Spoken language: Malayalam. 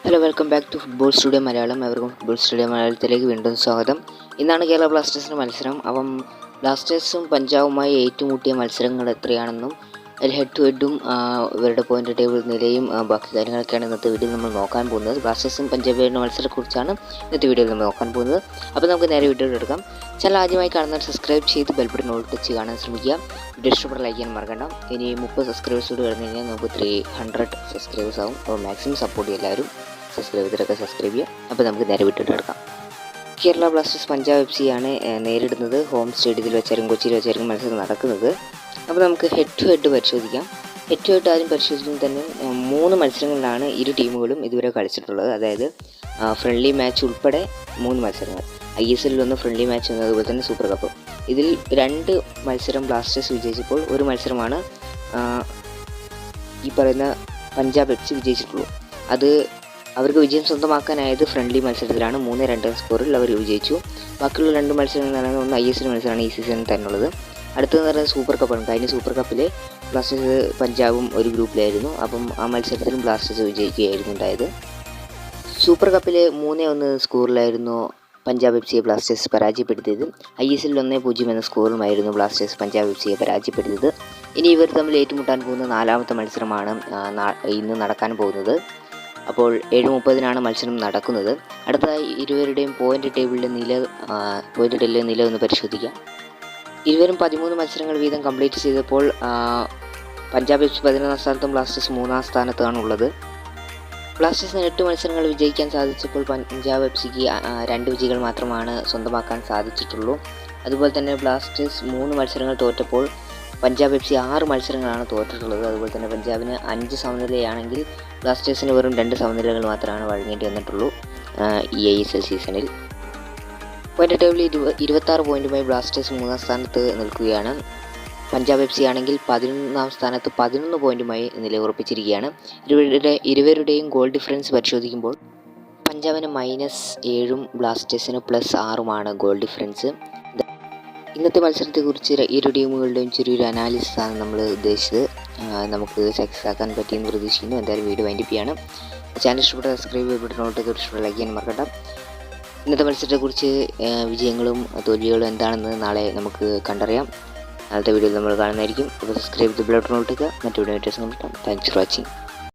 Hello, welcome back to football studio Malayalam. എവർക്കും ഫുട്ബോൾ സ്റ്റുഡിയോ മലയാളത്തിലേക്ക് വീണ്ടും സ്വാഗതം. ഇന്നാണ് കേരള ബ്ലാസ്റ്റേഴ്സിൻ്റെ മത്സരം. അപ്പം ബ്ലാസ്റ്റേഴ്സും പഞ്ചാബുമായി ഏറ്റുമുട്ടിയ മത്സരങ്ങൾ എത്രയാണെന്നും അതിൽ ഹെഡ് ടു ഹെഡും ഇവരുടെ പോയിൻ്റ് ടേബിൾ നിലയും ബാക്കി കാര്യങ്ങളൊക്കെയാണ് ഇന്നത്തെ വീഡിയോയിൽ നമ്മൾ നോക്കാൻ പോകുന്നത്. ബ്ലാസ്റ്റേഴ്സും പഞ്ചാബിൻ്റെ മത്സരത്തെക്കുറിച്ചാണ് ഇന്നത്തെ വീഡിയോയിൽ നമ്മൾ നോക്കാൻ പോകുന്നത്. അപ്പോൾ നമുക്ക് നേരെ വീഡിയോ എടുക്കാം. ചാനൽ ആദ്യമായി കാണുന്നവർ സബ്സ്ക്രൈബ് ചെയ്ത് ബെൽ ബട്ടൺ ഓൾ ടച്ച് കാണാൻ ശ്രമിക്കുക. വീഡിയോ ഇഷ്ടപ്പെട്ട ലൈക്ക് ചെയ്യാൻ മറക്കണ്ട. ഇനി 30 സബ്സ്ക്രൈബേഴ്സ് കൂടി കഴിഞ്ഞ് കഴിഞ്ഞാൽ നമുക്ക് 300 സബ്സ്ക്രൈബേഴ്സ് ആവും. അപ്പോൾ മാക്സിമം സപ്പോർട്ട് ചെയ്യുക എല്ലാവരും. സബ്സ്ക്രൈബ് ചെയ്യുക. അപ്പോൾ നമുക്ക് നേരെ വിട്ടിട്ട് എടുക്കാം. കേരള ബ്ലാസ്റ്റേഴ്സ് പഞ്ചാബ് FC ആണ് നേരിടുന്നത്. ഹോം സ്റ്റേഡിയത്തിൽ വെച്ചായിരിക്കും, കൊച്ചിയിൽ വെച്ചായിരിക്കും മത്സരം നടക്കുന്നത്. അപ്പോൾ നമുക്ക് ഹെഡ് ടു ഹെഡ് പരിശോധിക്കാം. ഹെഡ് ടു ഹെഡ് ആദ്യം പരിശോധിക്കുമ്പോൾ തന്നെ 3 മത്സരങ്ങളിലാണ് ഇരു ടീമുകളും ഇതുവരെ കളിച്ചിട്ടുള്ളത്. അതായത് ഫ്രണ്ട്ലി മാച്ച് ഉൾപ്പെടെ 3 മത്സരങ്ങൾ. ISL ഫ്രണ്ട്ലി മാച്ച് അതുപോലെ തന്നെ സൂപ്പർ കപ്പ്. ഇതിൽ 2 മത്സരം ബ്ലാസ്റ്റേഴ്സ് വിജയിച്ചപ്പോൾ 1 മത്സരമാണ് ഈ പറയുന്ന പഞ്ചാബ് FC വിജയിച്ചിട്ടുള്ളൂ. അത് അവർക്ക് വിജയം സ്വന്തമാക്കാനായത് ഫ്രണ്ട്ലി മത്സരത്തിലാണ്. 3-2 സ്കോറിൽ അവർ വിജയിച്ചു. ബാക്കിയുള്ള 2 മത്സരങ്ങൾ എന്ന് പറയുന്നത് ഒന്ന് ISL മത്സരമാണ് ഈ സീസണിൽ തന്നെയുള്ളത്. അടുത്തതെന്ന് പറയുന്നത് സൂപ്പർ കപ്പാണ്. കഴിഞ്ഞ സൂപ്പർ കപ്പിൽ ബ്ലാസ്റ്റേഴ്സ് പഞ്ചാബും ഒരു ഗ്രൂപ്പിലായിരുന്നു. അപ്പം ആ മത്സരത്തിലും ബ്ലാസ്റ്റേഴ്സ് വിജയിക്കുകയായിരുന്നു ഉണ്ടായത്. സൂപ്പർ കപ്പിൽ 3-1 സ്കോറിലായിരുന്നു പഞ്ചാബ് FCയെ ബ്ലാസ്റ്റേഴ്സ് പരാജയപ്പെടുത്തിയത്. ISL 1-0 എന്ന സ്കോറുമായിരുന്നു ബ്ലാസ്റ്റേഴ്സ് പഞ്ചാബ് FCയെ പരാജയപ്പെടുത്തിയത്. ഇനി ഇവർ തമ്മിൽ ഏറ്റുമുട്ടാൻ പോകുന്ന 4ാമത്തെ മത്സരമാണ് ഇന്ന് നടക്കാൻ പോകുന്നത്. അപ്പോൾ 7:30 മത്സരം നടക്കുന്നത്. അടുത്തതായി ഇരുവരുടെയും പോയിൻ്റ് ടേബിളിലെ നില ഒന്ന് പരിശോധിക്കാം. ഇരുവരും 13 മത്സരങ്ങൾ വീതം കംപ്ലീറ്റ് ചെയ്തപ്പോൾ പഞ്ചാബ് FC 11ാം സ്ഥാനത്തും ബ്ലാസ്റ്റേഴ്സ് 3ാം സ്ഥാനത്താണ് ഉള്ളത്. ബ്ലാസ്റ്റേഴ്സിന് 8 മത്സരങ്ങൾ വിജയിക്കാൻ സാധിച്ചപ്പോൾ പഞ്ചാബ് FCക്ക് 2 വിജയികൾ മാത്രമാണ് സ്വന്തമാക്കാൻ സാധിച്ചിട്ടുള്ളൂ. അതുപോലെ തന്നെ ബ്ലാസ്റ്റേഴ്സ് 3 മത്സരങ്ങൾ തോറ്റപ്പോൾ പഞ്ചാബ് FC 6 മത്സരങ്ങളാണ് തോറ്റിട്ടുള്ളത്. അതുപോലെ തന്നെ പഞ്ചാബിന് 5 സമനിലയാണെങ്കിൽ ബ്ലാസ്റ്റേഴ്സിന് വെറും 2 സമനിലകൾ മാത്രമാണ് വഴങ്ങേണ്ടി വന്നിട്ടുള്ളൂ ഈ ISL സീസണിൽ. പോയിൻ്റ് ടേബിളിൽ 26 പോയിൻറ്റുമായി ബ്ലാസ്റ്റേഴ്സ് 3ാം സ്ഥാനത്ത് നിൽക്കുകയാണ്. പഞ്ചാബ് FC ആണെങ്കിൽ 11ാം സ്ഥാനത്ത് 11 പോയിൻറ്റുമായി നിലയുറപ്പിച്ചിരിക്കുകയാണ്. ഇരുവരുടെയും ഗോൾ ഡിഫറൻസ് പരിശോധിക്കുമ്പോൾ പഞ്ചാബിന് -7ഉം ബ്ലാസ്റ്റേഴ്സിന് +6ഉമാണ് ഗോൾ ഡിഫറൻസ്. ഇന്നത്തെ മത്സരത്തെക്കുറിച്ച് ഇരു ടീമുകളുടെയും ചെറിയൊരു അനാലിസിസാണ് നമ്മൾ ഉദ്ദേശിച്ചത്. നമുക്ക് സക്സസ് ആക്കാൻ പറ്റിയെന്ന് പ്രതീക്ഷിക്കുന്നു. എന്തായാലും വീഡിയോ വൈൻഡപ്പ് ചെയ്യാണ്. ചാനൽ ഇഷ്ടപ്പെട്ട സബ്സ്ക്രൈബ് ചെയ്യപ്പെട്ടിട്ട് ഇഷ്ടപ്പെട്ട ലൈക്ക് ചെയ്യാൻ മറക്കണ്ട. ഇന്നത്തെ മത്സരത്തെക്കുറിച്ച് വിജയങ്ങളും തോൽവികളും എന്താണെന്ന് നാളെ നമുക്ക് കണ്ടറിയാം. നാളത്തെ വീഡിയോയിൽ നമ്മൾ കാണുന്നതായിരിക്കും. അപ്പോൾ സബ്സ്ക്രൈബ് ചെയ്ത് ബെൽ ബട്ടൺ ഇട്ടുക. മറ്റു വീഡിയോ താങ്ക്സ് ഫോർ വാച്ചിങ്.